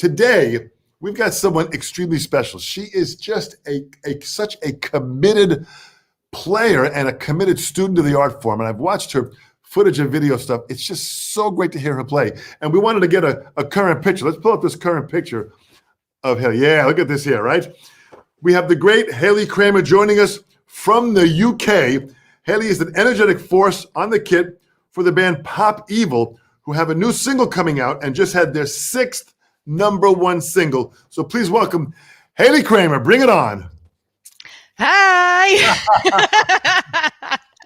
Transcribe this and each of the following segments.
Today, we've got someone extremely special. She is just such a committed player and a committed student of the art form. And I've watched her footage and video stuff. It's just so great to hear her play. And we wanted to get a current picture. Let's pull up this current picture of Hayley. Yeah, look at this here, right? We have the great Hayley Cramer joining us from the UK. Hayley is an energetic force on the kit for the band Pop Evil, who have a new single coming out and just had their 6th #1 single. So please welcome Hayley Cramer. Bring it on. Hi.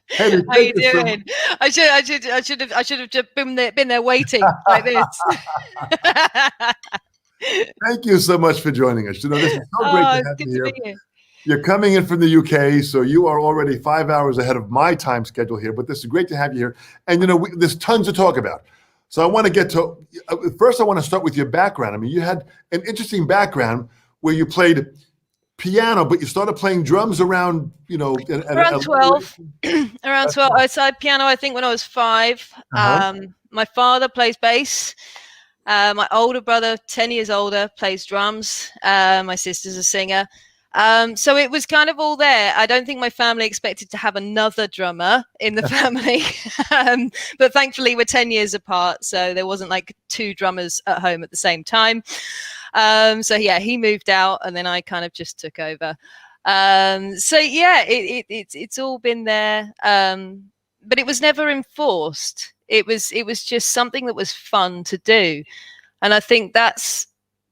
Hayley, how you doing? I should have just been there waiting like this. Thank you so much for joining us. You know, this is so great to have you here. Here. You're coming in from the UK, so you are already 5 hours ahead of my time schedule here, but this is great to have you here. And, you know, there's tons to talk about. So I want to get to, first I want to start with your background. I mean, you had an interesting background where you played piano, but you started playing drums around, you know. Around 12. Around 12. I started piano, I think, when I was 5. My father plays bass. My older brother, 10 years older, plays drums. My sister's a singer. So it was kind of all there. I don't think my family expected to have another drummer in the family. But thankfully we're 10 years apart. So there wasn't like 2 drummers at home at the same time. So yeah, he moved out and then I kind of just took over. So yeah, it's all been there. But it was never enforced. It was just something that was fun to do. And I think that's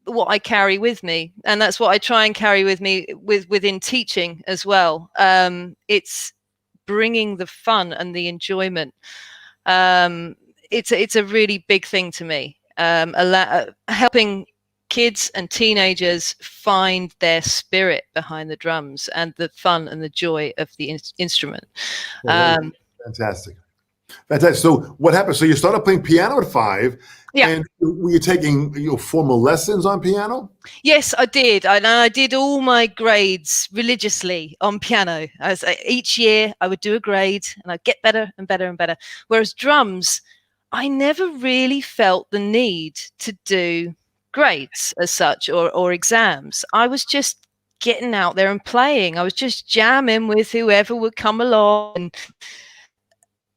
what I carry with me, and that's what I try and carry with me within teaching as well. It's bringing the fun and the enjoyment. It's a really big thing to me. Helping kids and teenagers find their spirit behind the drums and the fun and the joy of the instrument. Fantastic. So what happened? So you started playing piano at 5. Yeah. And were you taking formal lessons on piano? Yes, I did. I did all my grades religiously on piano. Each year I would do a grade and I'd get better and better and better. Whereas drums, I never really felt the need to do grades as such or exams. I was just getting out there and playing. I was just jamming with whoever would come along. And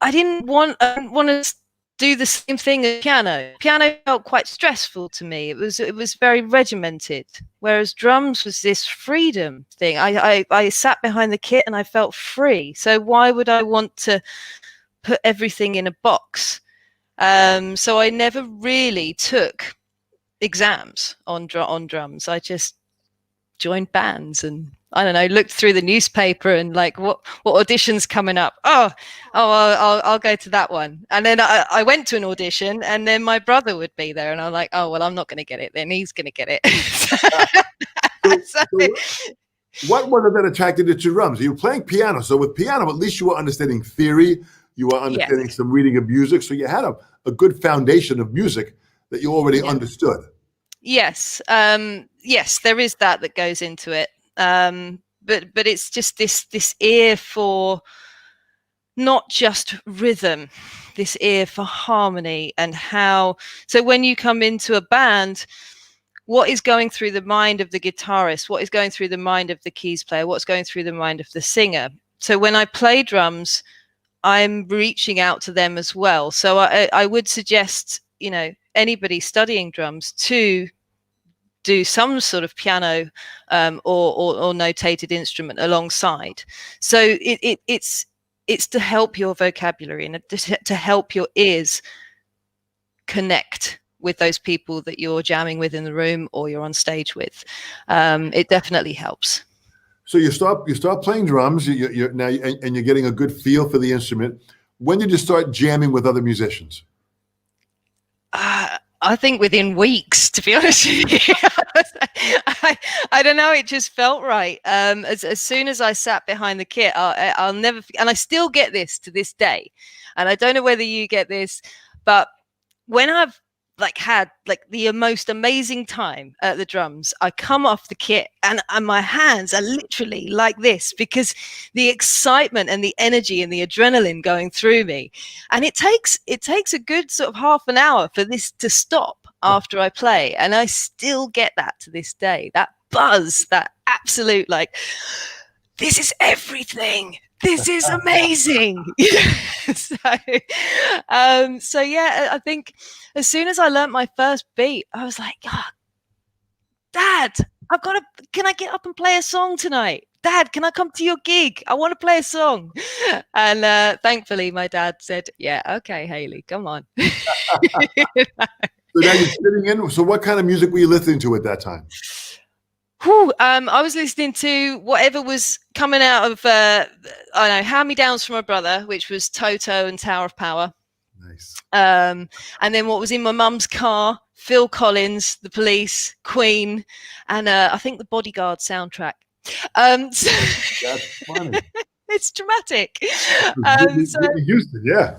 I didn't want to do the same thing as piano. Piano felt quite stressful to me. It was very regimented, whereas drums was this freedom thing. I sat behind the kit and I felt free. So why would I want to put everything in a box? So I never really took exams on drums. I just joined bands and I don't know, looked through the newspaper and like what audition's coming up. I'll go to that one. And then I went to an audition and then my brother would be there and I'm like, oh, well, I'm not going to get it. Then he's going to get it. What was it that attracted you to drums? You were playing piano. So with piano, at least you were understanding theory. You were understanding some reading of music. So you had a good foundation of music that you already understood. Yes. Yes, there is that goes into it. But it's just this ear for not just rhythm, this ear for harmony and how. So when you come into a band, what is going through the mind of the guitarist? What is going through the mind of the keys player? What's going through the mind of the singer? So when I play drums, I'm reaching out to them as well. So I would suggest, anybody studying drums to do some sort of piano or notated instrument alongside. So it's to help your vocabulary and to help your ears connect with those people that you're jamming with in the room or you're on stage with. It definitely helps. So you start playing drums. You're now and you're getting a good feel for the instrument. When did you start jamming with other musicians? I think within weeks, to be honest with you. I don't know. It just felt right. As soon as I sat behind the kit, I'll never, and I still get this to this day. And I don't know whether you get this, but when I've had the most amazing time at the drums, I come off the kit and my hands are literally like this because the excitement and the energy and the adrenaline going through me. And it takes a good sort of half an hour for this to stop. after I play. And I still get that to this day, that buzz, that absolute like, this is everything. This is amazing. so, so yeah, I think as soon as I learned my first beat, I was like, oh, Dad, can I get up and play a song tonight? Dad, can I come to your gig? I want to play a song. And thankfully, my dad said, yeah, okay, Hayley, come on. So now you're sitting in. So what kind of music were you listening to at that time? I was listening to whatever was coming out of, I don't know, hand-me-downs from my brother, which was Toto and Tower of Power. Nice. And then what was in my mum's car, Phil Collins, The Police, Queen, and I think the Bodyguard soundtrack. So That's funny. It's dramatic. Whitney Houston, yeah.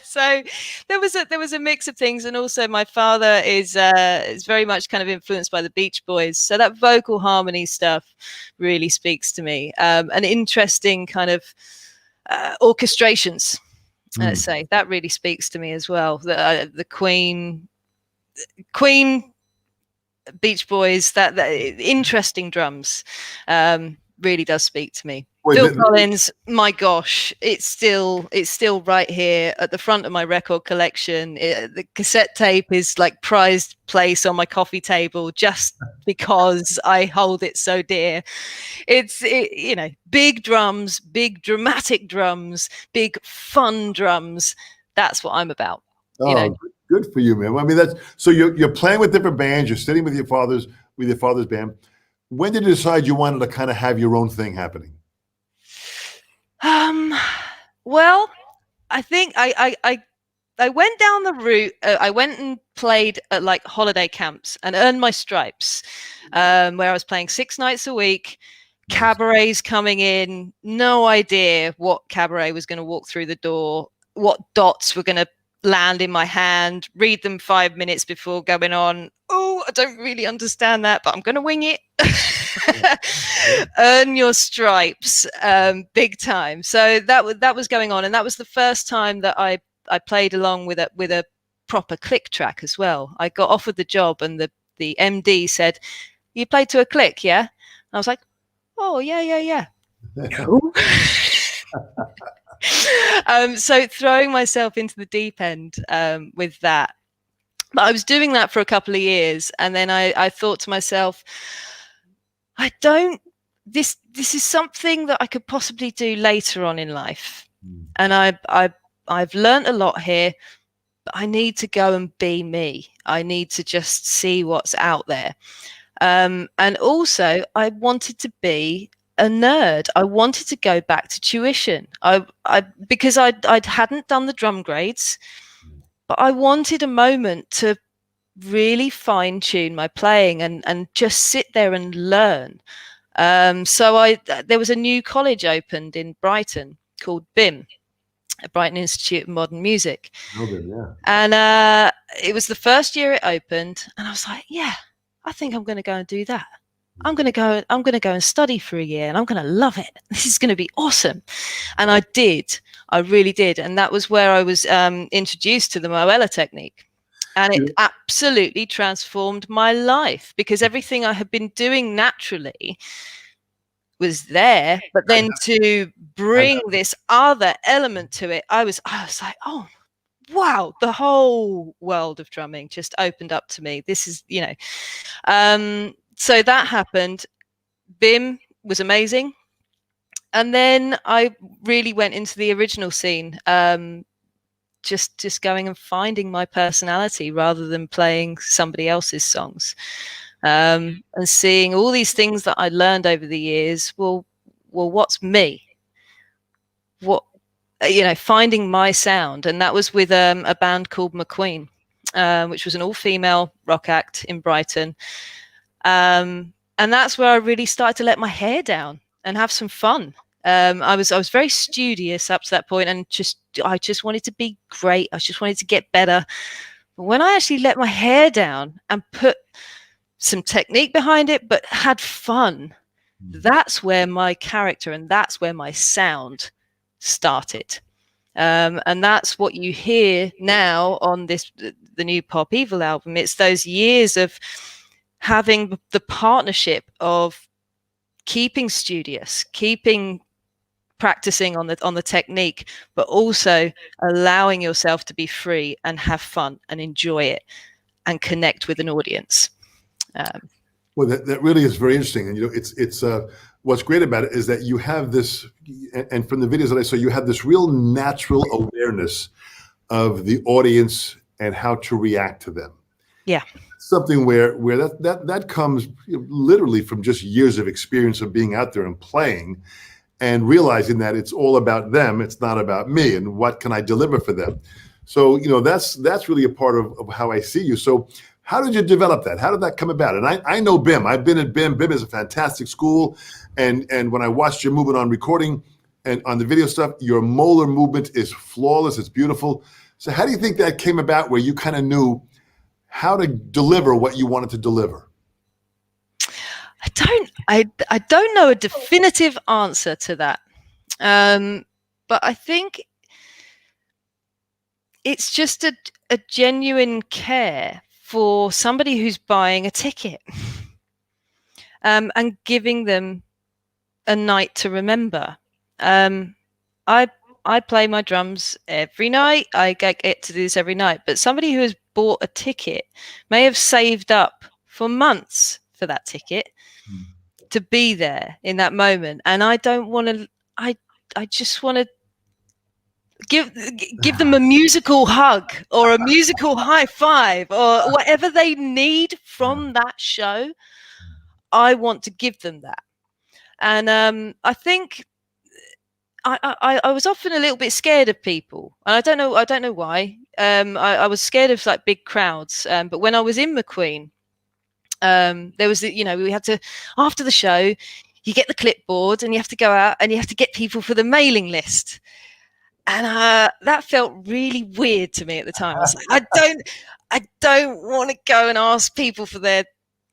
So there was a mix of things, and also my father is very much kind of influenced by the Beach Boys, so that vocal harmony stuff really speaks to me. And interesting kind of orchestrations, let's say, that really speaks to me as well. The Queen, Beach Boys, that interesting drums really does speak to me. Phil Collins, my gosh, it's still right here at the front of my record collection. The cassette tape is like prized place on my coffee table just because I hold it so dear. It's big drums, big dramatic drums, big fun drums. That's what I'm about. Oh, good for you, man. I mean, that's so you're playing with different bands. You're sitting with your father's band. When did you decide you wanted to kind of have your own thing happening? Well, I think I went down the route. I went and played at like holiday camps and earned my stripes, where I was playing 6 nights a week, cabarets coming in, no idea what cabaret was going to walk through the door, what dots were going to land in my hand, read them 5 minutes before going on. Oh, I don't really understand that, but I'm going to wing it. Earn your stripes, big time. So that was going on, and that was the first time that I played along with a proper click track as well. I got offered the job, and the MD said, "You played to a click, yeah?" And I was like, "Oh yeah." Cool. So throwing myself into the deep end with that. But I was doing that for a couple of years, and then I thought to myself, this is something that I could possibly do later on in life. And I've learned a lot here, but I need to go and be me. I need to just see what's out there. And also I wanted to be a nerd. I wanted to go back to tuition. Because I hadn't done the drum grades, but I wanted a moment to really fine-tune my playing and just sit there and learn. So there was a new college opened in Brighton called BIM, Brighton Institute of Modern Music. Yeah. And it was the first year it opened, and I was like, yeah, I think I'm going to go and do that. I'm going to go and study for a year, and I'm going to love it. This is going to be awesome. And I really did. And that was where I was introduced to the Moella technique. And it absolutely transformed my life, because everything I had been doing naturally was there, but then to bring this other element to it, I was like, oh, wow, the whole world of drumming just opened up to me. This is, so that happened. BIM was amazing. And then I really went into the original scene, just going and finding my personality rather than playing somebody else's songs, and seeing all these things that I learned over the years. Well, what's me? What, finding my sound. And that was with a band called McQueen, which was an all-female rock act in Brighton. And that's where I really started to let my hair down and have some fun. I was very studious up to that point, and I just wanted to be great. I just wanted to get better. But when I actually let my hair down and put some technique behind it, but had fun, that's where my character and that's where my sound started. And that's what you hear now on the new Pop Evil album. It's those years of having the partnership of keeping studious, keeping practicing on the technique, but also allowing yourself to be free and have fun and enjoy it and connect with an audience. Well, that really is very interesting. And, it's what's great about it is that you have this, and from the videos that I saw, you have this real natural awareness of the audience and how to react to them. Yeah. Something where that comes literally from just years of experience of being out there and playing and realizing that it's all about them. It's not about me, and what can I deliver for them? So, that's really a part of how I see you. So how did you develop that? How did that come about? And I know BIM. I've been at BIM. BIM is a fantastic school. And when I watched your movement on recording and on the video stuff, your molar movement is flawless. It's beautiful. So how do you think that came about, where you kind of knew how to deliver what you wanted to deliver? I don't know a definitive answer to that. But I think it's just a genuine care for somebody who's buying a ticket, and giving them a night to remember. I play my drums every night. I get to do this every night. But somebody who has bought a ticket may have saved up for months for that ticket to be there in that moment. And I don't want to. I just want to give them a musical hug or a musical high five or whatever they need from that show. I want to give them that. And I think I was often a little bit scared of people, and I don't know why. I was scared of like big crowds. But when I was in McQueen, there was we had to, after the show, you get the clipboard and you have to go out and you have to get people for the mailing list. And that felt really weird to me at the time. I was like, I don't want to go and ask people for their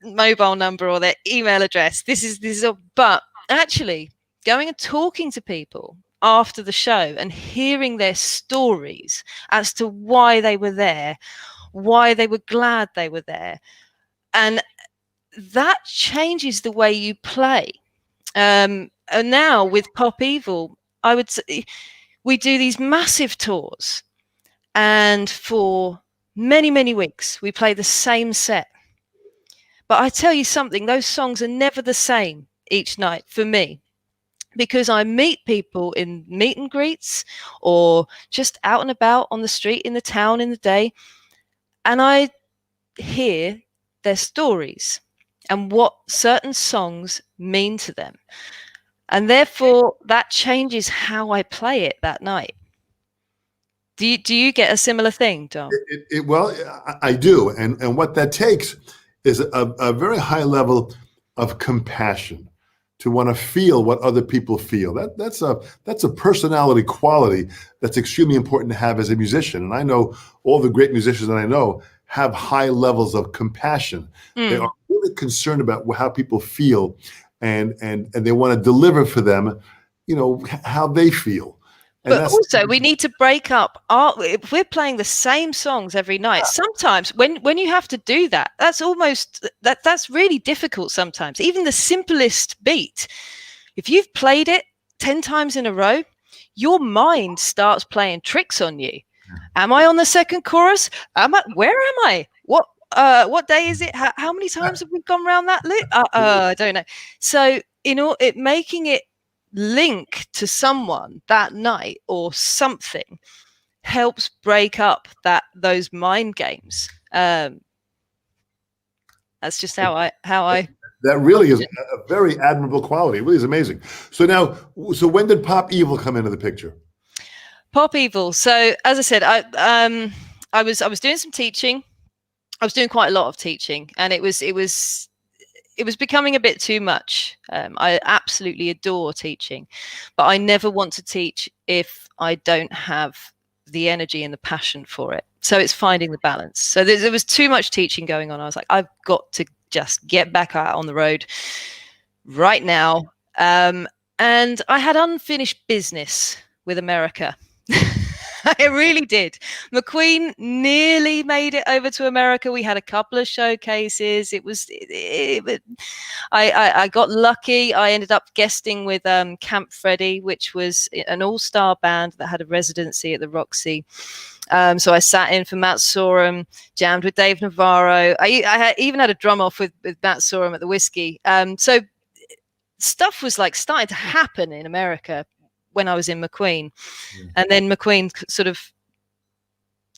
mobile number or their email address. This is but actually going and talking to people after the show and hearing their stories as to why they were there, why they were glad they were there. And that changes the way you play. And now with Pop Evil, I would say, we do these massive tours, and for many, many weeks, we play the same set. But I tell you something, those songs are never the same each night for me, because I meet people in meet and greets or just out and about on the street, in the town, in the day, and I hear their stories and what certain songs mean to them. And therefore, that changes how I play it that night. Do you get a similar thing, Dom? Well, I do. And what that takes is a very high level of compassion, to want to feel what other people feel. That's a personality quality that's extremely important to have as a musician. And I know all the great musicians that I know have high levels of compassion. They are really concerned about how people feel, and they want to deliver for them, how they feel. And but also, we need to break up if we're playing the same songs every night. Sometimes when you have to do that, that's really difficult sometimes. Even the simplest beat, if you've played it 10 times in a row, your mind starts playing tricks on you. Am I on the second chorus? Where am I? What day is it? How many times have we gone around that loop? I don't know. So making it link to someone that night or something helps break up those mind games. That's just how I that really is a very admirable quality. It really is amazing. So when did Pop Evil come into the picture? Pop Evil. So as I said, I was doing some teaching. I was doing quite a lot of teaching, and it was becoming a bit too much. I absolutely adore teaching, but I never want to teach if I don't have the energy and the passion for it. So it's finding the balance. So there was too much teaching going on. I was like, I've got to just get back out on the road right now. And I had unfinished business with America. I really did. McQueen nearly made it over to America. We had a couple of showcases. I got lucky. I ended up guesting with Camp Freddy, which was an all-star band that had a residency at the Roxy. So I sat in for Matt Sorum, jammed with Dave Navarro. I even had a drum off with Matt Sorum at the Whiskey. So stuff was like starting to happen in America when I was in McQueen. Yeah. And then McQueen sort of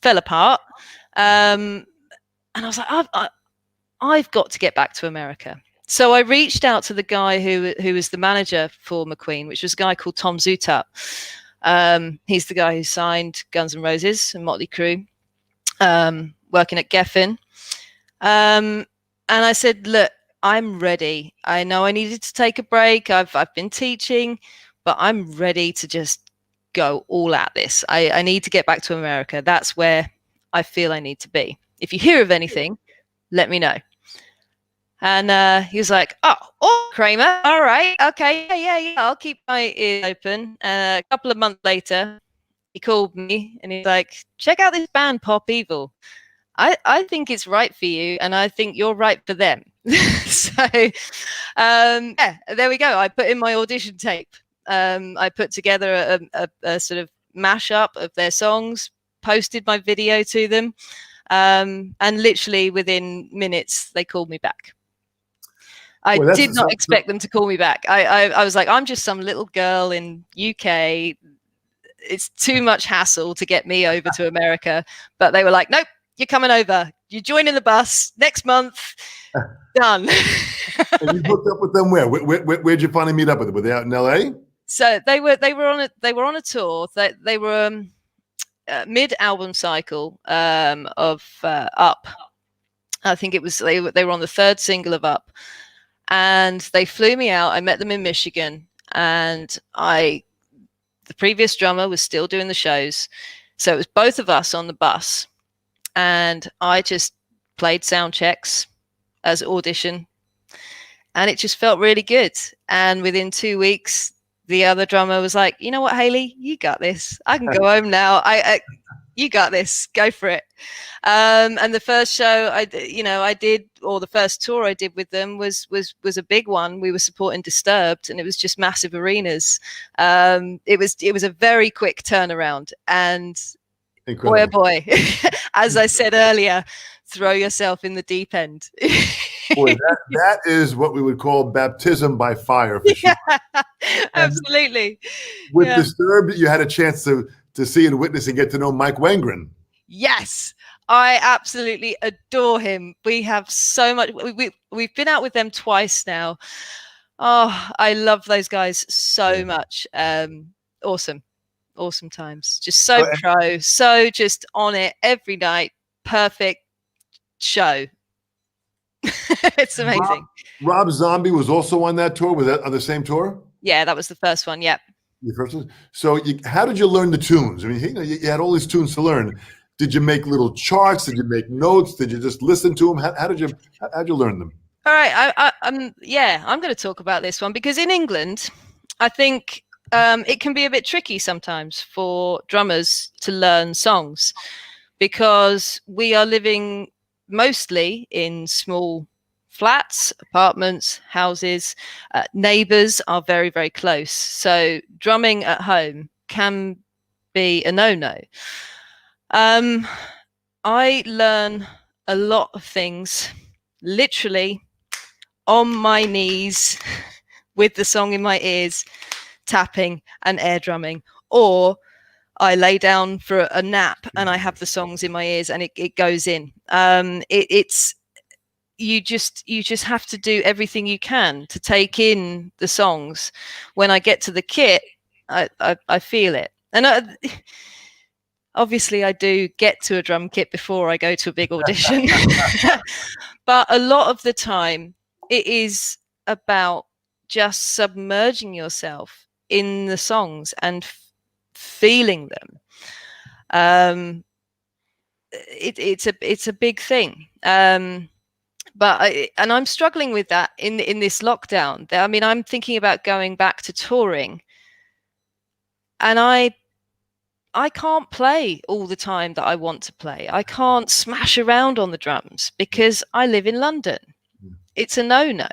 fell apart. And I was like, I've got to get back to America. So I reached out to the guy who was the manager for McQueen, which was a guy called Tom Zutaut. He's the guy who signed Guns N' Roses and Motley Crue, working at Geffen. And I said, look, I'm ready. I know I needed to take a break. I've been teaching, but I'm ready to just go all at this. I need to get back to America. That's where I feel I need to be. If you hear of anything, let me know. And he was like, oh, Cramer. All right. Okay. Yeah. I'll keep my ears open. A couple of months later, he called me and he's like, check out this band, Pop Evil. I think it's right for you, and I think you're right for them. So, yeah, there we go. I put in my audition tape. I put together a sort of mashup of their songs, posted my video to them, and literally within minutes, they called me back. I did not expect them to call me back. I was like, I'm just some little girl in UK. It's too much hassle to get me over to America. But they were like, nope, you're coming over. You're joining the bus next month. Done. And you hooked up with them where? Where'd you finally meet up with them? Were they out in LA? So they were on a tour. They were mid-album cycle of Up. I think it was they were on the third single of Up. And they flew me out. I met them in Michigan, and the previous drummer was still doing the shows. So it was both of us on the bus, and I just played sound checks as audition, and it just felt really good. And within 2 weeks, the other drummer was like, you know what, Hayley, you got this. I can go home now. You got this. Go for it. And the first show I did, or the first tour I did with them was a big one. We were supporting Disturbed, and it was just massive arenas. It was a very quick turnaround, and incredible. Boy, as I said earlier, throw yourself in the deep end. Boy, that is what we would call baptism by fire, for sure. Yeah, absolutely. With Disturbed, you had a chance to see and witness and get to know Mike Wengren. Yes, I absolutely adore him. We have so much. We've been out with them twice now. Oh, I love those guys so much. Awesome times. Just so pro, so just on it every night. Perfect show. It's amazing. Rob Zombie was also on that tour. Was that on the same tour? Yeah, that was the first one. Yep. The first one. So, how did you learn the tunes? I mean, you had all these tunes to learn. Did you make little charts? Did you make notes? Did you just listen to them? How'd you learn them? All right, I'm going to talk about this one because in England, I think it can be a bit tricky sometimes for drummers to learn songs because we are living mostly in small flats, apartments, houses. Neighbors are very, very close. So drumming at home can be a no-no. I learn a lot of things literally on my knees with the song in my ears, tapping and air drumming, or I lay down for a nap and I have the songs in my ears and it goes in. It's you just have to do everything you can to take in the songs. When I get to the kit, I feel it. And obviously I do get to a drum kit before I go to a big audition. But a lot of the time it is about just submerging yourself in the songs and feeling them. It's a big thing. But I'm struggling with that in this lockdown. I mean, I'm thinking about going back to touring, and I can't play all the time that I want to play. I can't smash around on the drums because I live in London. It's a no-no.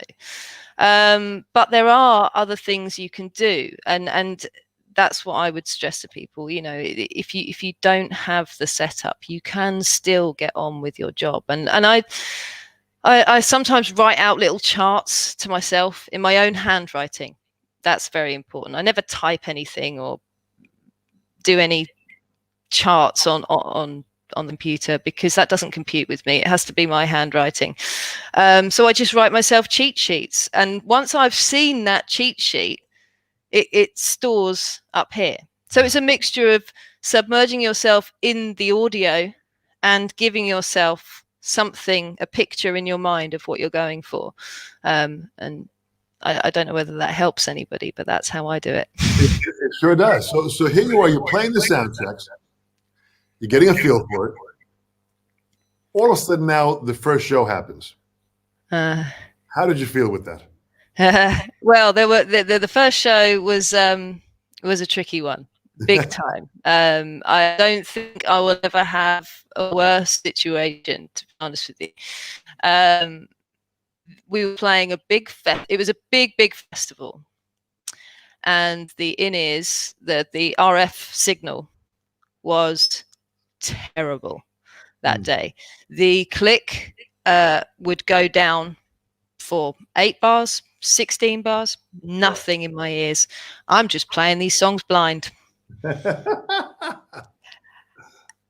But there are other things you can do, and that's what I would stress to people. You know, if you don't have the setup, you can still get on with your job. And I sometimes write out little charts to myself in my own handwriting. That's very important. I never type anything or do any charts on the computer because that doesn't compute with me. It has to be my handwriting. So I just write myself cheat sheets. And once I've seen that cheat sheet, it stores up here. So it's a mixture of submerging yourself in the audio and giving yourself something, a picture in your mind of what you're going for. And I don't know whether that helps anybody, but that's how I do it. It sure does. So here you are, you're playing the sound checks. You're getting a feel for it. All of a sudden now the first show happens. How did you feel with that? Well, the first show was a tricky one, big time. I don't think I will ever have a worse situation, to be honest with you. We were playing a big it was a big festival, and the in-ears, the RF signal was terrible that day. The click would go down for 8 bars, 16 bars, nothing in my ears. I'm just playing these songs blind. And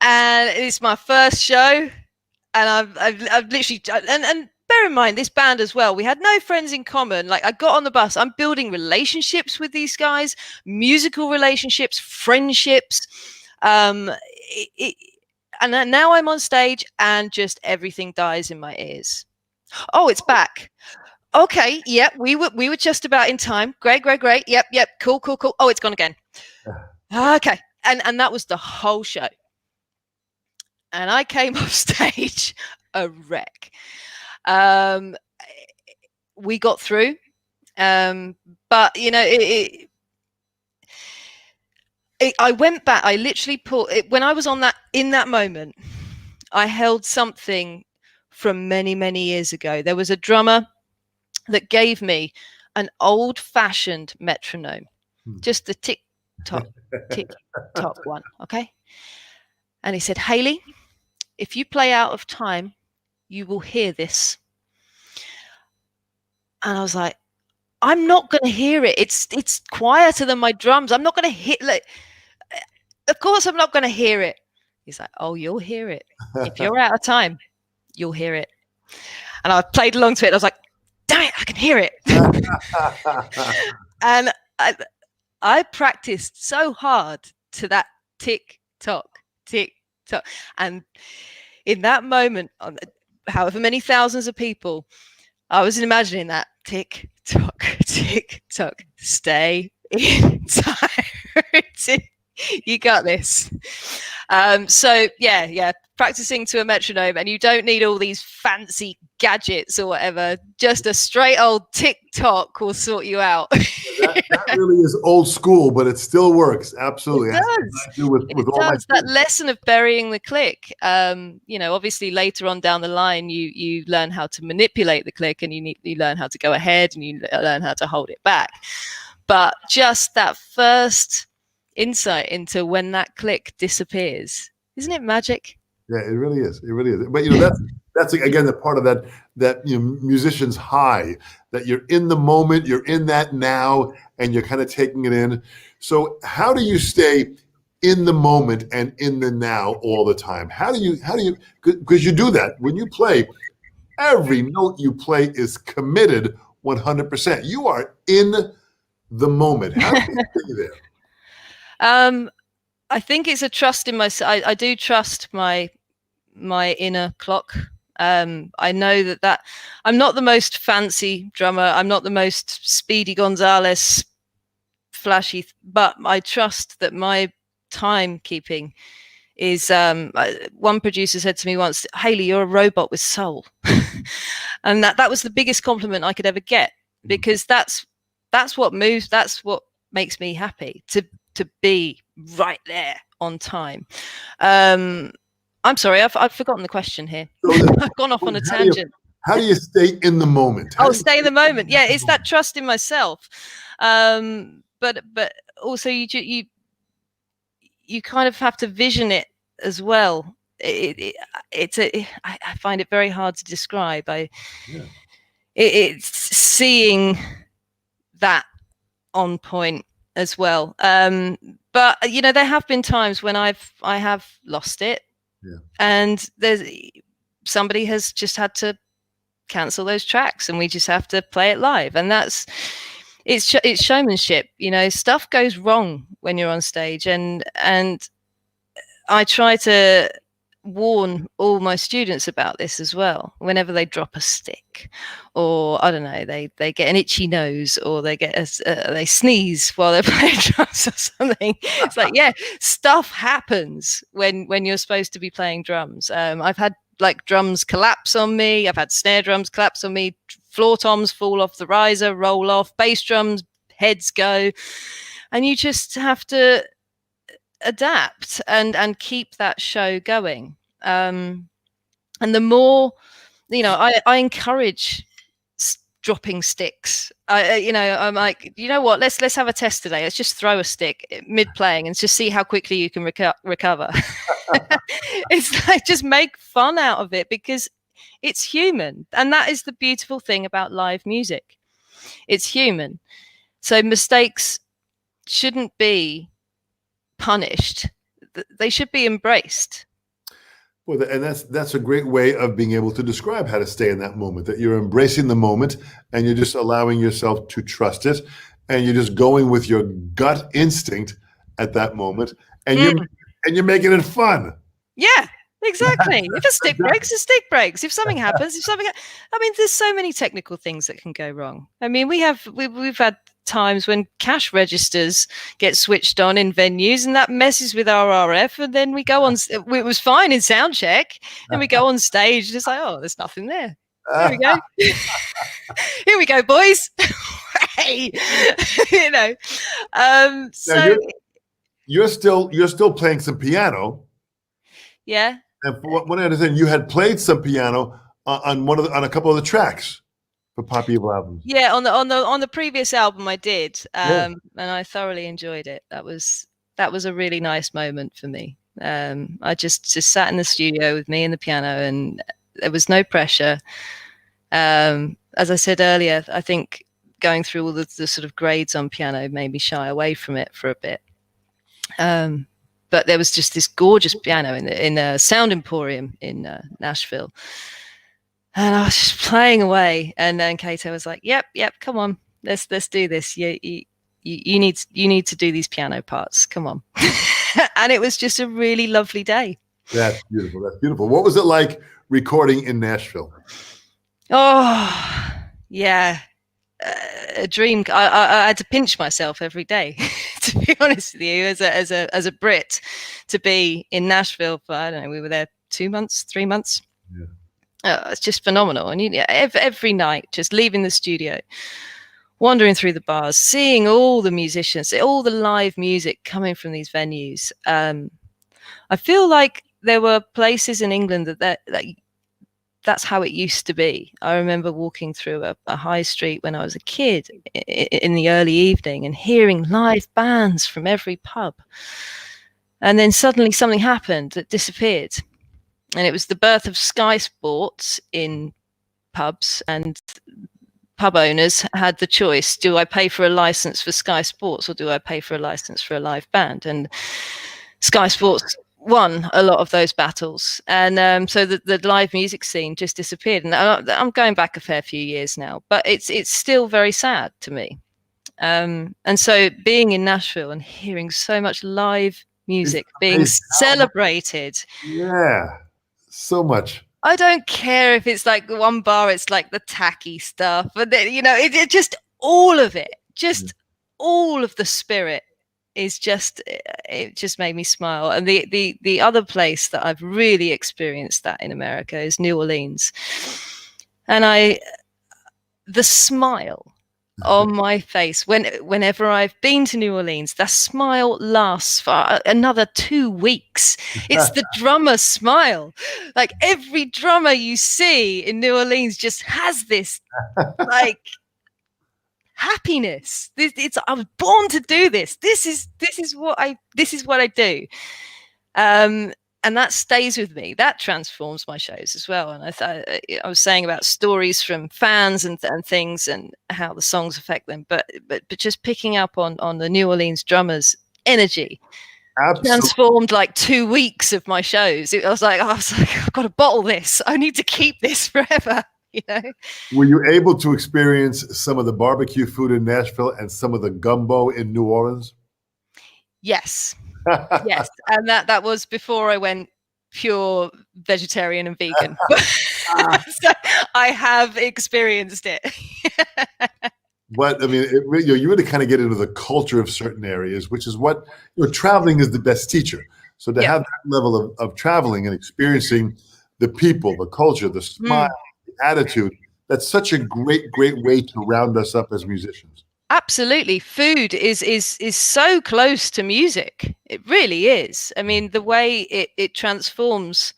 it's my first show, and I've literally and bear in mind, this band as well, we had no friends in common. Like, I got on the bus, I'm building relationships with these guys, musical relationships, friendships. And then now I'm on stage and just everything dies in my ears. Oh, it's back. Okay, yep, we were just about in time. Great. Yep, cool. Oh, it's gone again. Okay. And that was the whole show. And I came off stage a wreck. We got through, but you know, I went back. I literally pulled it when I was in that moment. I held something from many years ago. There was a drummer that gave me an old-fashioned metronome, just the tick tock one, okay? And he said, "Hayley, if you play out of time, you will hear this." And I was like, I'm not going to hear it. It's quieter than my drums. I'm not going to hit. Like, of course, I'm not going to hear it. He's like, "Oh, you'll hear it. If you're out of time, you'll hear it." And I played along to it. I was like, damn it, I can hear it. And I practiced so hard to that tick tock. And in that moment, however many thousands of people, I was imagining that tick tock, stay in time. You got this. So yeah, practicing to a metronome, and you don't need all these fancy gadgets or whatever. Just a straight old tick tock will sort you out. that really is old school, but it still works. Absolutely. It does. That lesson of burying the click. You know, obviously later on down the line, you learn how to manipulate the click, and you learn how to go ahead, and you learn how to hold it back. But just that first insight into when that click disappears, isn't it magic? Yeah, it really is. But you know, that's again the part of that you know, musician's high, that you're in the moment, you're in that now, and you're kind of taking it in. So how do you stay in the moment and in the now all the time? How do you because you do that when you play. Every note you play is committed 100%. You are in the moment. How do you stay there? I think it's a trust in myself. I do trust my inner clock. I know that I'm not the most fancy drummer. I'm not the most Speedy Gonzales flashy, but I trust that my timekeeping is. One producer said to me once, "Hayley, you're a robot with soul," and that was the biggest compliment I could ever get, because that's what moves. That's what makes me happy, to be right there on time. I'm sorry, I've forgotten the question here. I've gone off on a tangent. How do you stay in the moment? Stay in the moment. Yeah, it's that trust in myself. But also you kind of have to vision it as well. I find it very hard to describe. It's seeing that on point as well. But there have been times when I have lost it, and somebody has just had to cancel those tracks, and we just have to play it live, and it's showmanship. Stuff goes wrong when you're on stage, and I try to warn all my students about this as well. Whenever they drop a stick, or I don't know, they get an itchy nose, or they they sneeze while they're playing drums or something. It's like, stuff happens when you're supposed to be playing drums. I've had drums collapse on me. I've had snare drums collapse on me. Floor toms fall off the riser, roll off. Bass drums, heads go, and you just have to adapt and keep that show going. And the more, I encourage dropping sticks. I'm like, you know what? Let's have a test today. Let's just throw a stick mid playing and just see how quickly you can recover. It's like, just make fun out of it, because it's human, and that is the beautiful thing about live music. It's human, so mistakes shouldn't be punished. They should be embraced. Well, and that's a great way of being able to describe how to stay in that moment, that you're embracing the moment and you're just allowing yourself to trust it, and you're just going with your gut instinct at that moment, and you're making it fun. Yeah, exactly. If a stick breaks, a stick breaks. If something happens, there's so many technical things that can go wrong. We've had times when cash registers get switched on in venues, and that messes with our RF, and then we go on. It was fine in sound check, and we go on stage and it's like, oh, there's nothing there. Here we go. Here we go, boys. Hey, so you're still playing some piano. Yeah. And for what I understand, you had played some piano on a couple of the tracks for Pop Evil albums. Yeah, on the previous album I did, and I thoroughly enjoyed it. That was a really nice moment for me. I just sat in the studio with me and the piano, and there was no pressure. As I said earlier, I think going through all the sort of grades on piano made me shy away from it for a bit. But there was just this gorgeous piano in a sound emporium in Nashville. And I was just playing away, and then Kato was like, "Yep, come on, let's do this. You need to do these piano parts. Come on." And it was just a really lovely day. That's beautiful. What was it like recording in Nashville? Oh, yeah, a dream. I had to pinch myself every day, to be honest with you, as a Brit, to be in Nashville for, I don't know, we were there 2 months, 3 months. Yeah. It's just phenomenal. And every night, just leaving the studio, wandering through the bars, seeing all the musicians, all the live music coming from these venues. I feel like there were places in England that's how it used to be. I remember walking through a high street when I was a kid in the early evening and hearing live bands from every pub. And then suddenly something happened that disappeared. And it was the birth of Sky Sports in pubs, and pub owners had the choice: do I pay for a license for Sky Sports, or do I pay for a license for a live band? And Sky Sports won a lot of those battles, and so the live music scene just disappeared. And I'm going back a fair few years now, but it's still very sad to me. And so being in Nashville and hearing so much live music being celebrated, so much. I don't care if it's like one bar, it's like the tacky stuff, but then, it just all of it, all of the spirit is it just made me smile. And the other place that I've really experienced that in America is New Orleans. And the smile on my face whenever I've been to New Orleans. That smile lasts for another 2 weeks. It's the drummer smile. Like every drummer you see in New Orleans just has this like happiness. I was born to do this. This is what I do. And that stays with me. That transforms my shows as well. And I was saying about stories from fans and things and how the songs affect them, but just picking up on the New Orleans drummers' energy. Absolutely. Transformed like 2 weeks of my shows. I was like, I've got to bottle this. I need to keep this forever. Were you able to experience some of the barbecue food in Nashville and some of the gumbo in New Orleans? Yes. Yes, and that was before I went pure vegetarian and vegan. So I have experienced it. But I mean, you really kind of get into the culture of certain areas, which is what traveling is the best teacher. So to have that level of traveling and experiencing the people, the culture, the smile, the attitude, that's such a great way to round us up as musicians. Absolutely. Food is so close to music. It really is. I mean, the way it transforms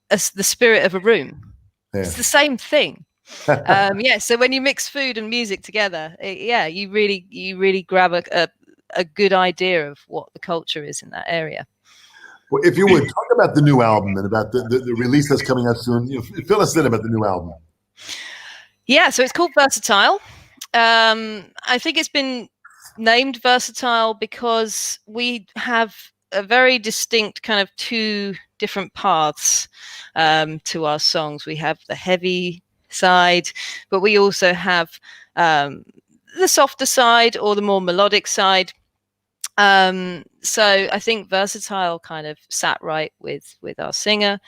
the spirit of a room. Yeah. It's the same thing. So when you mix food and music together, you really grab a good idea of what the culture is in that area. Well, if you would talk about the new album and about the release that's coming out soon, fill us in about the new album. Yeah, so it's called Versatile. I think it's been named Versatile because we have a very distinct kind of 2 different paths to our songs. We have the heavy side, but we also have the softer side or the more melodic side. So I think Versatile kind of sat right with our singer.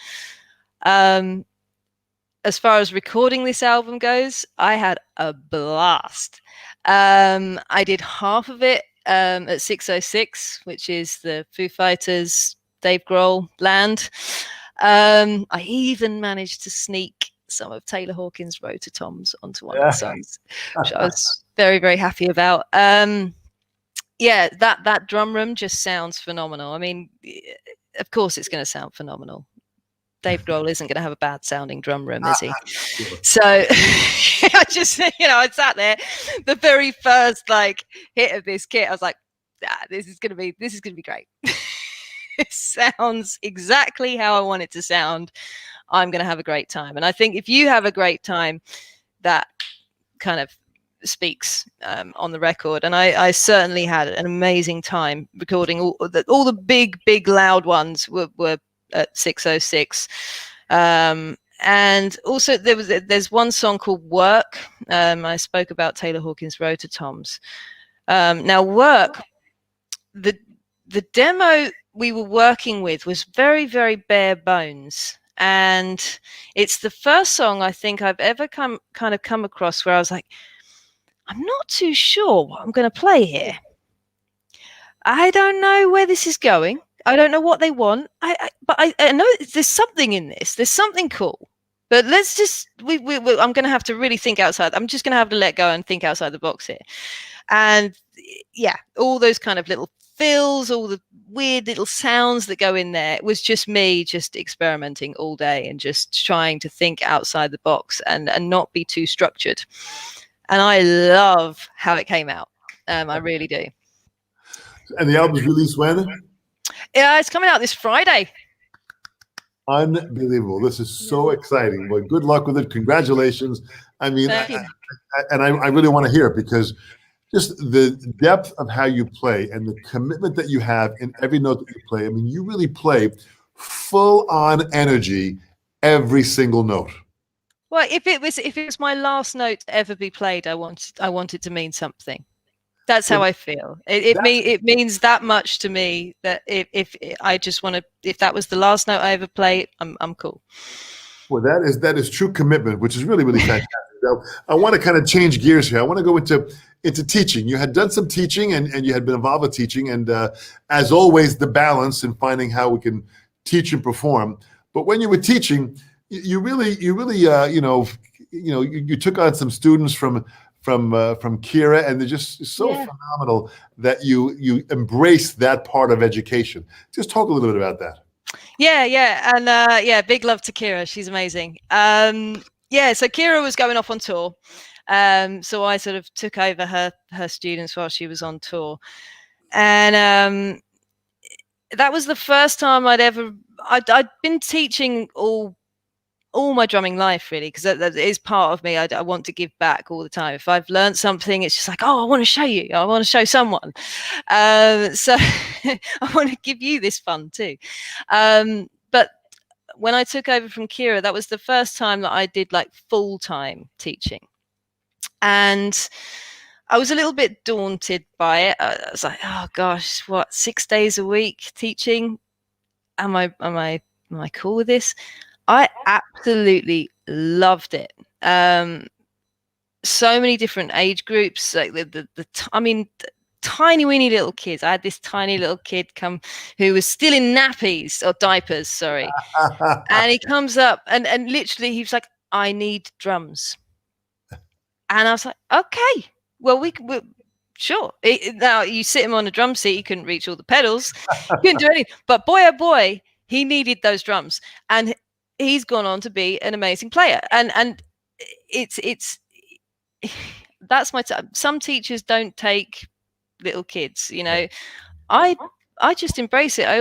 As far as recording this album goes, I had a blast. I did half of it at 606, which is the Foo Fighters, Dave Grohl land. I even managed to sneak some of Taylor Hawkins' Rotor Toms onto one of the songs, which I was very, very happy about. That drum room just sounds phenomenal. I mean, of course it's going to sound phenomenal. Dave Grohl isn't going to have a bad sounding drum room, is he? So I just, I sat there, the very first hit of this kit, I was like, this is going to be great. It sounds exactly how I want it to sound. I'm going to have a great time. And I think if you have a great time, that kind of speaks on the record. And I certainly had an amazing time recording all the big loud ones were at 606. And also there's one song called Work. I spoke about Taylor Hawkins' Rotor Toms. Now Work, the demo we were working with was very, very bare bones. And it's the first song I think I've ever come across where I was like, I'm not too sure what I'm going to play here. I don't know where this is going. I don't know what they want. But I know there's something in this. There's something cool. But let's just, I'm going to have to really think outside. I'm just going to have to let go and think outside the box here. And all those kind of little fills, all the weird little sounds that go in there. It was just me just experimenting all day and just trying to think outside the box and not be too structured. And I love how it came out. I really do. And the album's released when? Yeah, it's coming out this Friday. Unbelievable. This is so exciting. Well, good luck with it. Congratulations. I mean, I really want to hear it because just the depth of how you play and the commitment that you have in every note that you play. I mean, you really play full on energy every single note. Well, if it was my last note to ever be played, I want it to mean something. That's how I feel. It means that much to me that if that was the last note I ever played, I'm cool. Well, that is true commitment, which is really, really fantastic. I want to kind of change gears here. I want to go into teaching. You had done some teaching and you had been involved with teaching, and as always, the balance in finding how we can teach and perform. But when you were teaching, you really you took on some students from Kira, and they're just so phenomenal that you embrace that part of education. Just talk a little bit about that. Yeah, and big love to Kira. She's amazing. So Kira was going off on tour, so I sort of took over her students while she was on tour, and that was the first time I'd been teaching all my drumming life, really, because that is part of me. I want to give back all the time. If I've learned something, it's just like, oh, I want to show you. I want to show someone. So I want to give you this fun too. But when I took over from Kira, that was the first time that I did like full-time teaching. And I was a little bit daunted by it. I was like, oh gosh, what, 6 days a week teaching? Am I cool with this? I absolutely loved it. So many different age groups, like tiny weeny little kids. I had this tiny little kid come who was still in nappies or diapers, sorry. And he comes up and literally he was like, I need drums. And I was like, okay, well, we're sure. Now you sit him on a drum seat, you couldn't reach all the pedals, you couldn't do anything. But boy, oh boy, he needed those drums. And he's gone on to be an amazing player. And it's that's some teachers don't take little kids, you know. I just embrace it. I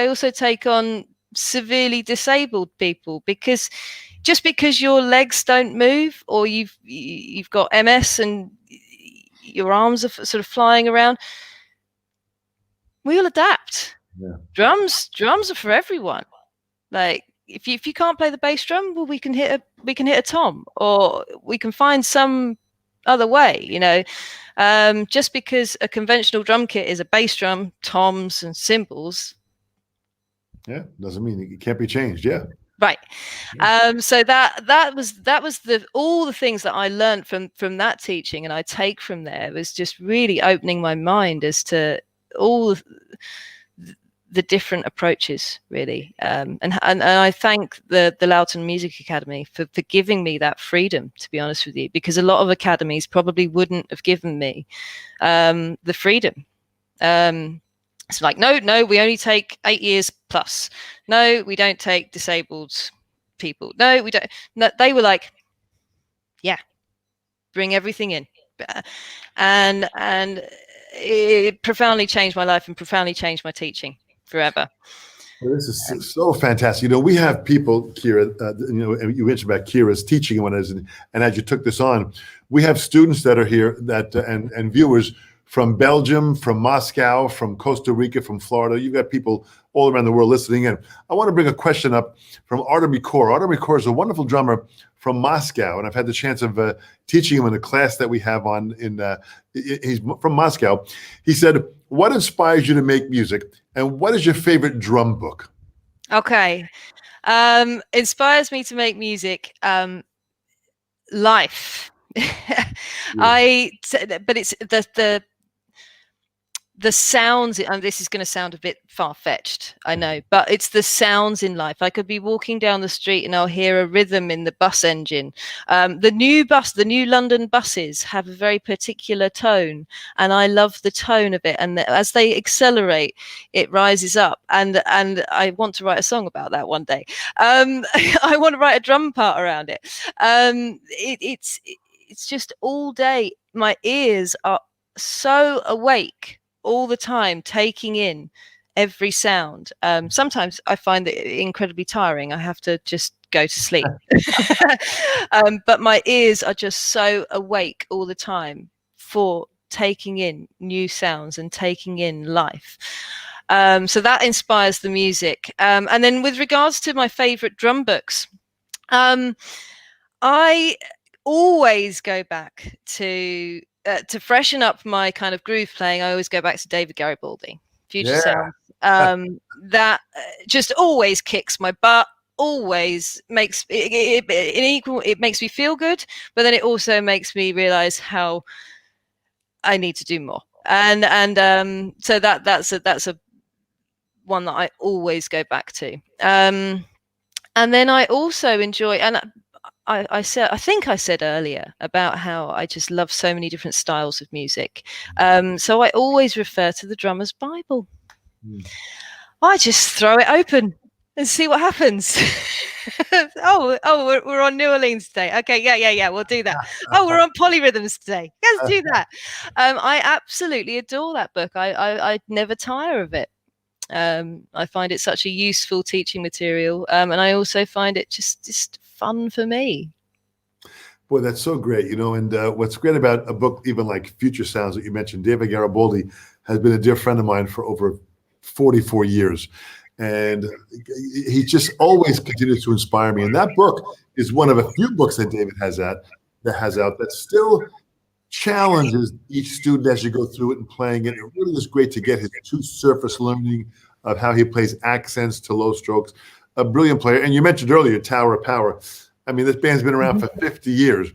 also take on severely disabled people, because just because your legs don't move or you've got MS and your arms are sort of flying around, we'll adapt. Drums are for everyone. Like if you can't play the bass drum, well, we can hit a tom, or we can find some other way, you know. Just because a conventional drum kit is a bass drum, toms and cymbals, doesn't mean it can't be changed. Right. So that was all the things that I learned from that teaching, and I take from there, was just really opening my mind as to all the different approaches, really. And I thank the Loughton Music Academy for giving me that freedom, to be honest with you, because a lot of academies probably wouldn't have given me the freedom. It's like, no, we only take 8 years plus. No, we don't take disabled people. No, we don't. No, they were like, yeah, bring everything in. And it profoundly changed my life and profoundly changed my teaching forever. Well, this is so fantastic. You know, we have people, Kira, you mentioned about Kira's teaching and as you took this on, we have students that are here and viewers from Belgium, from Moscow, from Costa Rica, from Florida. You've got people all around the world listening in. I want to bring a question up from Artem Mikor. Artem Mikor is a wonderful drummer from Moscow, and I've had the chance of teaching him in a class that we have on. He's from Moscow. He said, "What inspires you to make music, and what is your favorite drum book?" Okay, inspires me to make music. Life. But it's the sounds, and this is going to sound a bit far-fetched, I know, but it's the sounds in life. I could be walking down the street and I'll hear a rhythm in the bus engine. The new London buses have a very particular tone, and I love the tone of it. And as they accelerate, it rises up. And I want to write a song about that one day. I want to write a drum part around it. It's just all day. My ears are so awake all the time, taking in every sound. Sometimes I find it incredibly tiring. I have to just go to sleep. But my ears are just so awake all the time for taking in new sounds and taking in life. So that inspires the music. And then with regards to my favorite drum books, I always go back to freshen up my kind of groove playing. I always go back to David Garibaldi, Future Sounds. That just always kicks my butt. Always makes it makes me feel good, but then it also makes me realize how I need to do more. And so that's a one that I always go back to. And then I also enjoy, and I think I said earlier about how I just love so many different styles of music. So I always refer to the drummer's Bible. I just throw it open and see what happens. We're on New Orleans today. Okay, yeah, we'll do that. Oh, we're on polyrhythms today. Let's do that. I absolutely adore that book. I never tire of it. I find it such a useful teaching material, and I also find it just fun for me. Boy, that's so great, and what's great about a book even like Future Sounds that you mentioned, David Garibaldi has been a dear friend of mine for over 44 years. And he just always continues to inspire me. And that book is one of a few books that David has out that still challenges each student as you go through it and playing it. It really is great to get his true surface learning of how he plays accents to low strokes. A brilliant player. And you mentioned earlier, Tower of Power. I mean, this band's been around for 50 years,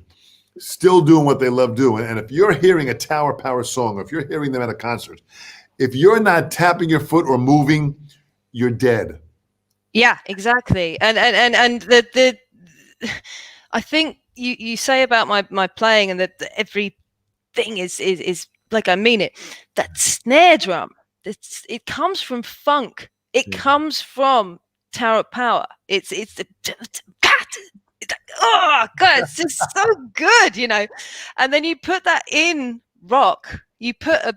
still doing what they love doing. And if you're hearing a Tower Power song, or if you're hearing them at a concert, if you're not tapping your foot or moving, you're dead. Yeah, exactly. And the I think you say about my playing and that everything is like, I mean it. That snare drum, it comes from funk. It comes from Tower of Power. It's the oh god, it's just so good, And then you put that in rock. You put a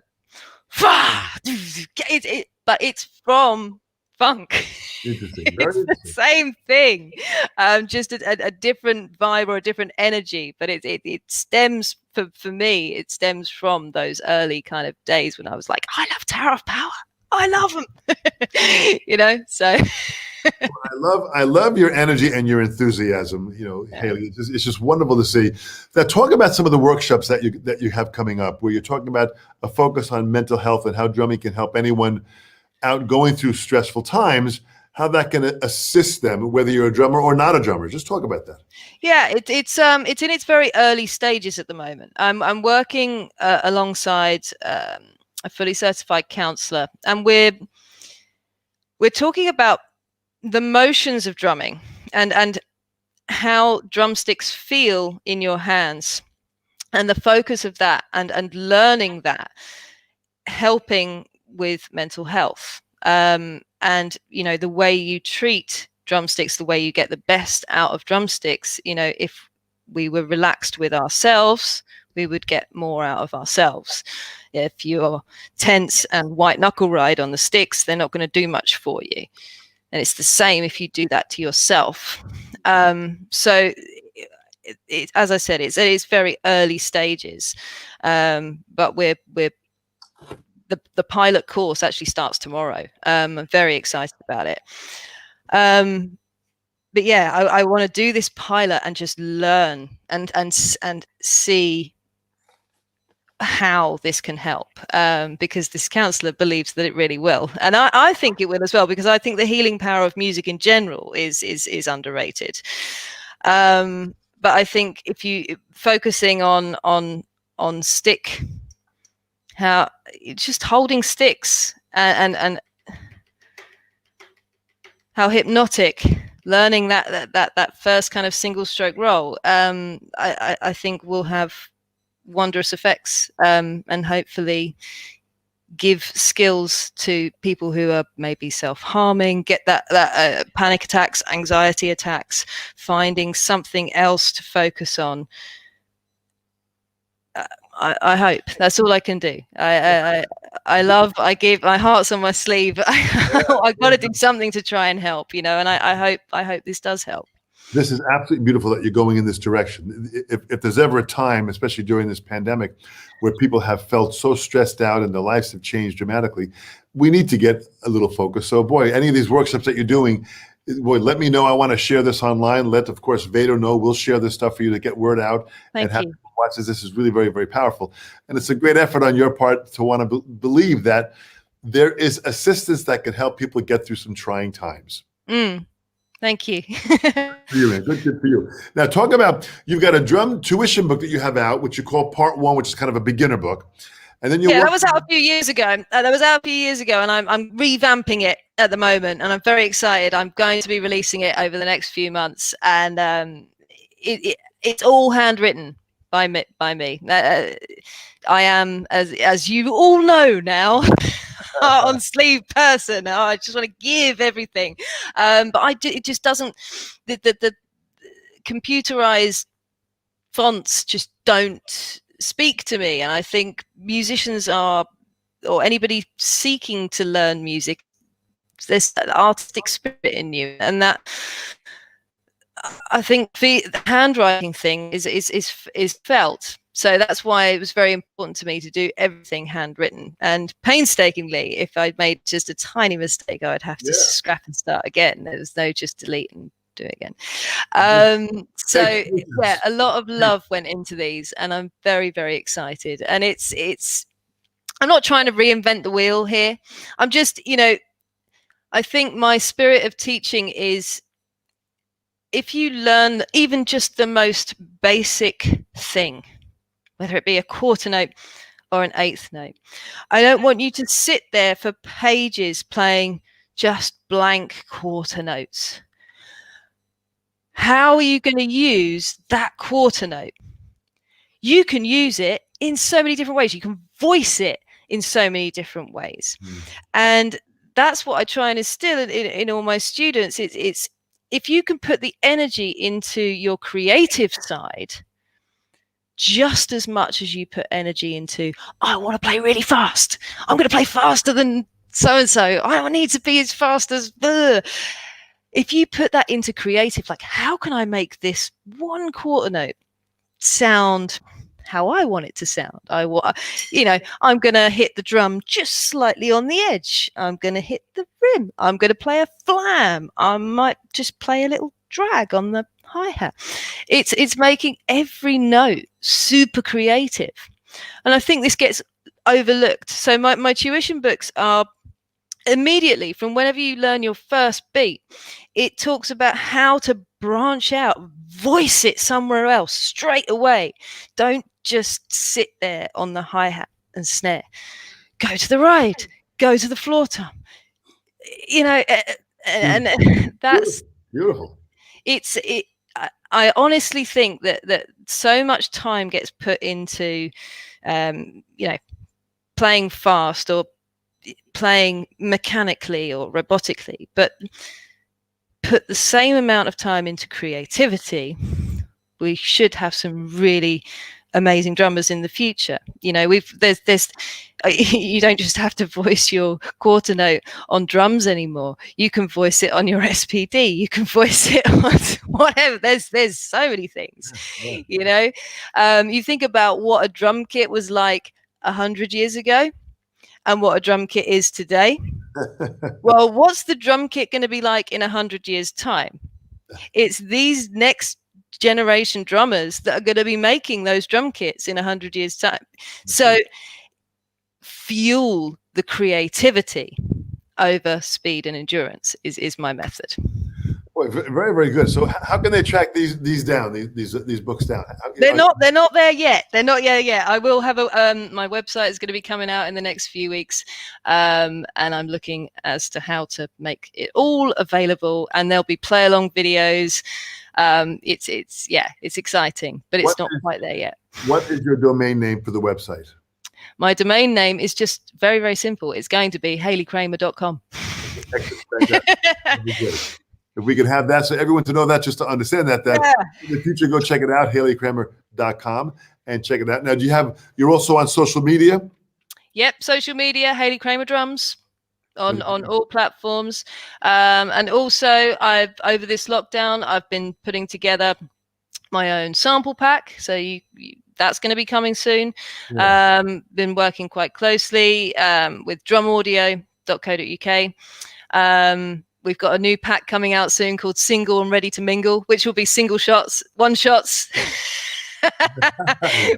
but it's from funk. Interesting. It's the same thing, just a different vibe or a different energy. But it stems for me. It stems from those early kind of days when I was like, I love Tower of Power. I love them. So. I love your energy and your enthusiasm, Hayley. It's just wonderful to see. Now, talk about some of the workshops that you have coming up, where you're talking about a focus on mental health and how drumming can help anyone out going through stressful times, how that can assist them, whether you're a drummer or not a drummer. Just talk about that. Yeah, it's in its very early stages at the moment. I'm working alongside a fully certified counselor, and we're talking about the motions of drumming and how drumsticks feel in your hands, and the focus of that, and learning that, helping with mental health, and the way you treat drumsticks, the way you get the best out of drumsticks. If we were relaxed with ourselves, we would get more out of ourselves. If you're tense and white knuckle ride on the sticks, they're not going to do much for you. And it's the same if you do that to yourself. So as I said, it's very early stages, but we're the pilot course actually starts tomorrow. I'm very excited about it. But yeah, I want to do this pilot and just learn and see how this can help, because this counselor believes that it really will, and I think it will as well, because I think the healing power of music in general is underrated. But I think if you focusing on stick, how just holding sticks and how hypnotic, learning that first kind of single stroke roll, I think will have wondrous effects, and hopefully give skills to people who are maybe self-harming, get that panic attacks, anxiety attacks, finding something else to focus on. I hope that's all I can do. I give my heart's on my sleeve. I've got to do something to try and help, and I hope this does help. This is absolutely beautiful that you're going in this direction. If there's ever a time, especially during this pandemic, where people have felt so stressed out and their lives have changed dramatically, we need to get a little focus. So, boy, any of these workshops that you're doing, boy, let me know. I want to share this online. Let, of course, Vater know. We'll share this stuff for you to get word out. Thank and have you. Watch this. This is really very, very powerful. And it's a great effort on your part to want to believe that there is assistance that can help people get through some trying times. Thank you. Good for you, man. Good for you. Now, talk about, you've got a drum tuition book that you have out, which you call Part 1, which is kind of a beginner book. And then that was out a few years ago. And I'm revamping it at the moment, and I'm very excited. I'm going to be releasing it over the next few months, and it's all handwritten by me. I am, as you all know now, on sleeve person. I just want to give everything, but it just doesn't. The computerized fonts just don't speak to me, and I think musicians are, or anybody seeking to learn music, there's that artistic spirit in you, and that I think the handwriting thing is felt. So that's why it was very important to me to do everything handwritten and painstakingly. If I'd made just a tiny mistake, I would have to scrap and start again. There was no just delete and do it again. So yeah, a lot of love went into these, and I'm very, very excited. And it's I'm not trying to reinvent the wheel here. I'm just, I think my spirit of teaching is, if you learn even just the most basic thing, whether it be a quarter note or an eighth note, I don't want you to sit there for pages playing just blank quarter notes. How are you going to use that quarter note? You can use it in so many different ways. You can voice it in so many different ways. And that's what I try and instill in all my students. It's if you can put the energy into your creative side just as much as you put energy into, I want to play really fast. I'm going to play faster than so-and-so. I need to be as fast as... If you put that into creative, like, how can I make this one quarter note sound how I want it to sound? I'm going to hit the drum just slightly on the edge. I'm going to hit the rim. I'm going to play a flam. I might just play a little drag on the hi-hat. It's making every note super creative. And I think this gets overlooked. So my tuition books are immediately from whenever you learn your first beat, it talks about how to branch out, voice it somewhere else straight away. Don't just sit there on the hi-hat and snare. Go to the right, go to the floor tom. And that's beautiful. I honestly think that so much time gets put into playing fast or playing mechanically or robotically, but put the same amount of time into creativity. We should have some really amazing drummers in the future. There's you don't just have to voice your quarter note on drums anymore. You can voice it on your SPD. You can voice it on whatever. There's so many things. You think about what a drum kit was like 100 years ago and what a drum kit is today. Well, what's the drum kit going to be like in 100 years' time? It's these next generation drummers that are going to be making those drum kits in 100 years' time. So fuel the creativity over speed and endurance is my method. Boy, very, very good. So how can they track these down, these books down? They're not there yet. They're not yet. I will have my website is going to be coming out in the next few weeks, and I'm looking as to how to make it all available. And there'll be play along videos. It's exciting, but it's not quite there yet. What is your domain name for the website? My domain name is just very, very simple. It's going to be hayleycramer.com. If we could have that, so everyone to know that, just to understand that in the future, go check it out, hayleycramer.com, and check it out. Now, you're also on social media? Yep, social media, Hayley Cramer Drums on all platforms. And also, over this lockdown, I've been putting together my own sample pack. So that's going to be coming soon. Yeah. Been working quite closely with drumaudio.co.uk. We've got a new pack coming out soon called Single and Ready to Mingle, which will be single shots, one shots.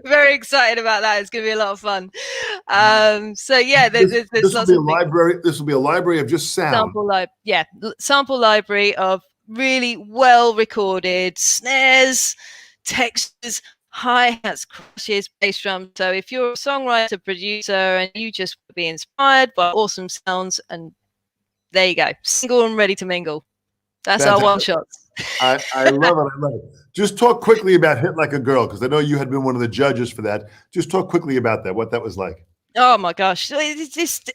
Very excited about that. It's going to be a lot of fun. So yeah, there's lots of library. This will be a library of just sound. Sample library of really well recorded snares, textures, hi-hats, crashes, bass drums. So if you're a songwriter, producer, and you just want to be inspired by awesome sounds, and there you go, Single and Ready to Mingle. That's fantastic. Our one shots. I love it. I love it. Just talk quickly about Hit Like a Girl, because I know you had been one of the judges for that. Just talk quickly about that, what that was like. Oh my gosh, it's just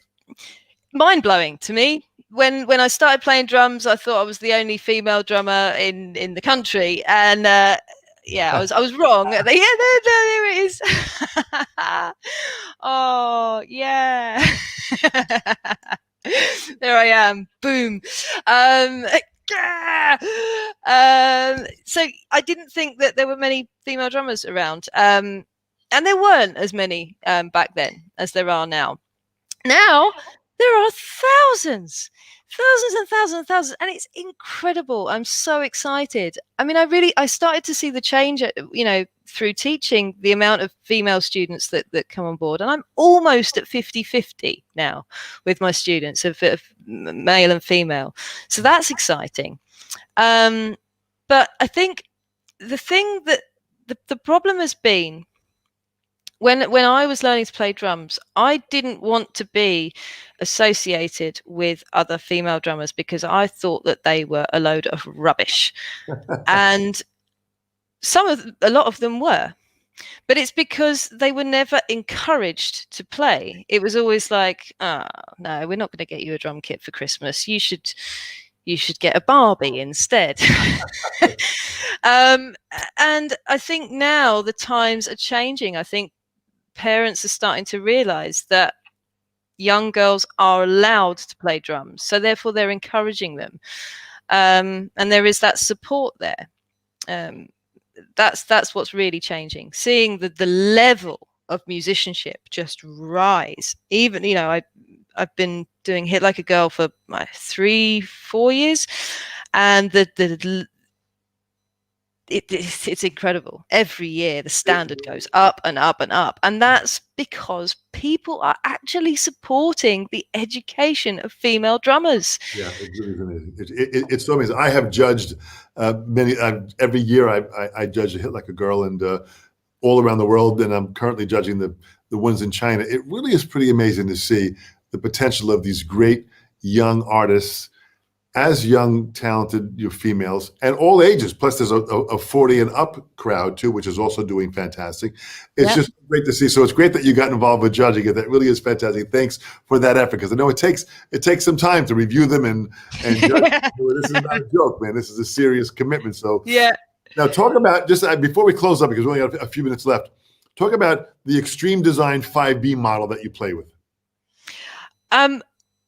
mind blowing to me. When I started playing drums, I thought I was the only female drummer in the country, and yeah, I was wrong. Yeah, there it is. Oh yeah, there I am. Boom. So I didn't think that there were many female drummers around, and there weren't as many back then as there are now. Now there are thousands and thousands and thousands, and it's incredible. I'm so excited. I mean, I started to see the change, through teaching, the amount of female students that come on board, and I'm almost at 50-50 now with my students of male and female. So that's exciting. But I think the thing that the problem has been, when I was learning to play drums, I didn't want to be associated with other female drummers because I thought that they were a load of rubbish. And a lot of them were. But it's because they were never encouraged to play. It was always like, oh, no, we're not going to get you a drum kit for Christmas. You should get a Barbie instead. And I think now the times are changing. I think parents are starting to realize that young girls are allowed to play drums, so therefore they're encouraging them, and there is that support there. That's what's really changing, seeing the level of musicianship just rise. Even I've been doing Hit Like a Girl for 3-4 years, and it's incredible. Every year the standard goes up and up and up, and that's because people are actually supporting the education of female drummers. Yeah, it really is amazing. It's so amazing. I have judged many. Every year I judge a Hit Like a Girl, and all around the world, and I'm currently judging the ones in China. It really is pretty amazing to see the potential of these great young artists, as young, talented females, and all ages. Plus, there's a 40 and up crowd too, which is also doing fantastic. It's just great to see. So it's great that you got involved with judging it. That really is fantastic. Thanks for that effort, because I know it takes some time to review them and judge. This is not a joke, man. This is a serious commitment. So yeah. Now talk about, just before we close up, because we only got a few minutes left. Talk about the Extreme Design 5B model that you play with.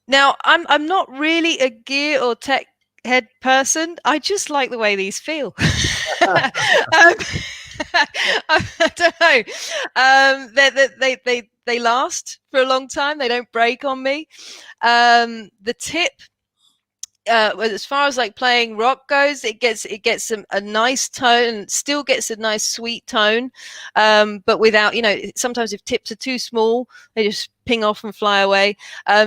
Now, I'm not really a gear or tech head person. I just like the way these feel. I don't know. They last for a long time. They don't break on me. The tip, as far as like playing rock goes, it gets a nice tone, still gets a nice sweet tone, but without, sometimes if tips are too small, they just ping off and fly away.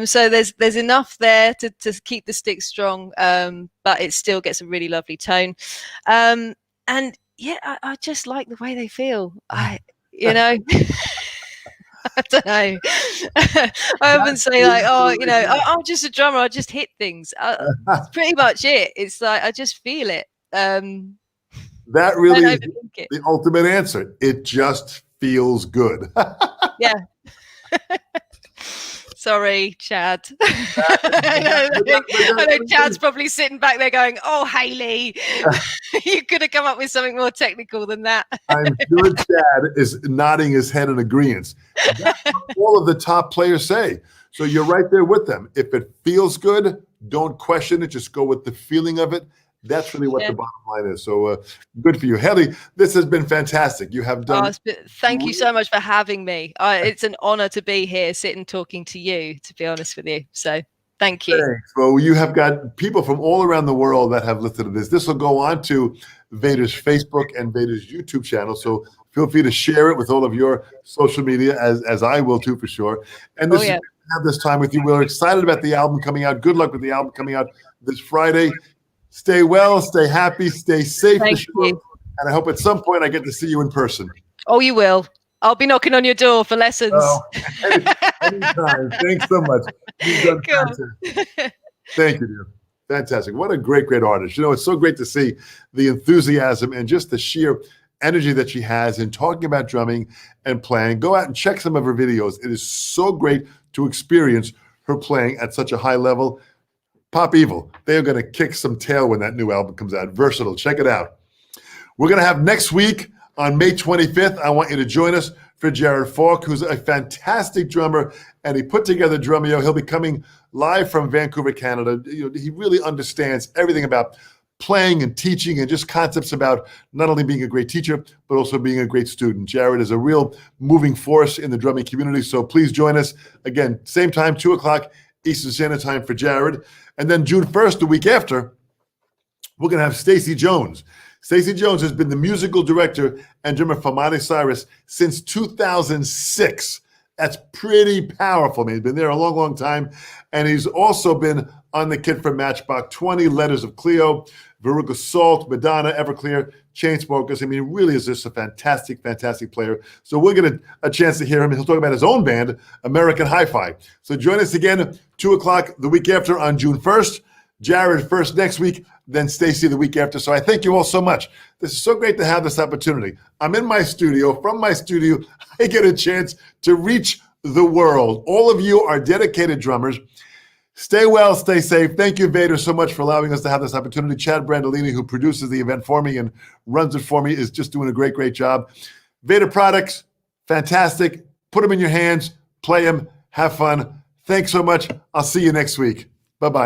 So there's enough there to keep the stick strong, but it still gets a really lovely tone. And yeah, I just like the way they feel. I don't know. I often say like, I'm just a drummer. I just hit things. That's pretty much it. It's like I just feel it. That really is the ultimate answer. It just feels good. Yeah. Sorry, Chad. I know Chad's probably sitting back there going, "Oh, Hayley, you could have come up with something more technical than that." I'm sure Chad is nodding his head in agreement. That's what all of the top players say. So you're right there with them. If it feels good, don't question it. Just go with the feeling of it. That's really what the bottom line is. So good for you. Hayley, this has been fantastic. You have done. Thank you so much for having me. It's an honor to be here, sitting talking to you, to be honest with you. So thank you. Thanks. Well, you have got people from all around the world that have listened to this. This will go on to Vater's Facebook and Vater's YouTube channel. So feel free to share it with all of your social media, as I will too, for sure. And this have this time with you. We're excited about the album coming out. Good luck with the album coming out this Friday. Stay well, stay happy, stay safe. Thank you. And I hope at some point I get to see you in person. Oh, you will. I'll be knocking on your door for lessons. Oh, anytime. Thanks so much. You've done fantastic. Thank you, dear. Fantastic. What a great, great artist. It's so great to see the enthusiasm and just the sheer energy that she has in talking about drumming and playing. Go out and check some of her videos. It is so great to experience her playing at such a high level. Pop Evil, they are going to kick some tail when that new album comes out. Versatile. Check it out. We're going to have next week on May 25th. I want you to join us for Jared Falk, who's a fantastic drummer, and he put together Drumeo. He'll be coming live from Vancouver, Canada. He really understands everything about playing and teaching and just concepts about not only being a great teacher, but also being a great student. Jared is a real moving force in the drumming community, so please join us. Again, same time, 2 o'clock Eastern Standard Time for Jared. And then June 1st, the week after, we're going to have Stacey Jones. Stacey Jones has been the musical director and drummer for Miley Cyrus since 2006. That's pretty powerful. I mean, he's been there a long, long time. And he's also been on the kit for Matchbox 20, Letters of Cleo, Veruca Salt, Madonna, Everclear, Chainsmokers. I mean, he really is just a fantastic, fantastic player. So we'll get a chance to hear him. He'll talk about his own band, American Hi-Fi. So join us again, 2 o'clock the week after on June 1st. Jared first next week, then Stacey the week after. So I thank you all so much. This is so great to have this opportunity. I'm in my studio. From my studio, I get a chance to reach the world. All of you are dedicated drummers. Stay well, stay safe. Thank you, Vater, so much for allowing us to have this opportunity. Chad Brandolini, who produces the event for me and runs it for me, is just doing a great, great job. Vater products, fantastic. Put them in your hands, play them, have fun. Thanks so much. I'll see you next week. Bye-bye.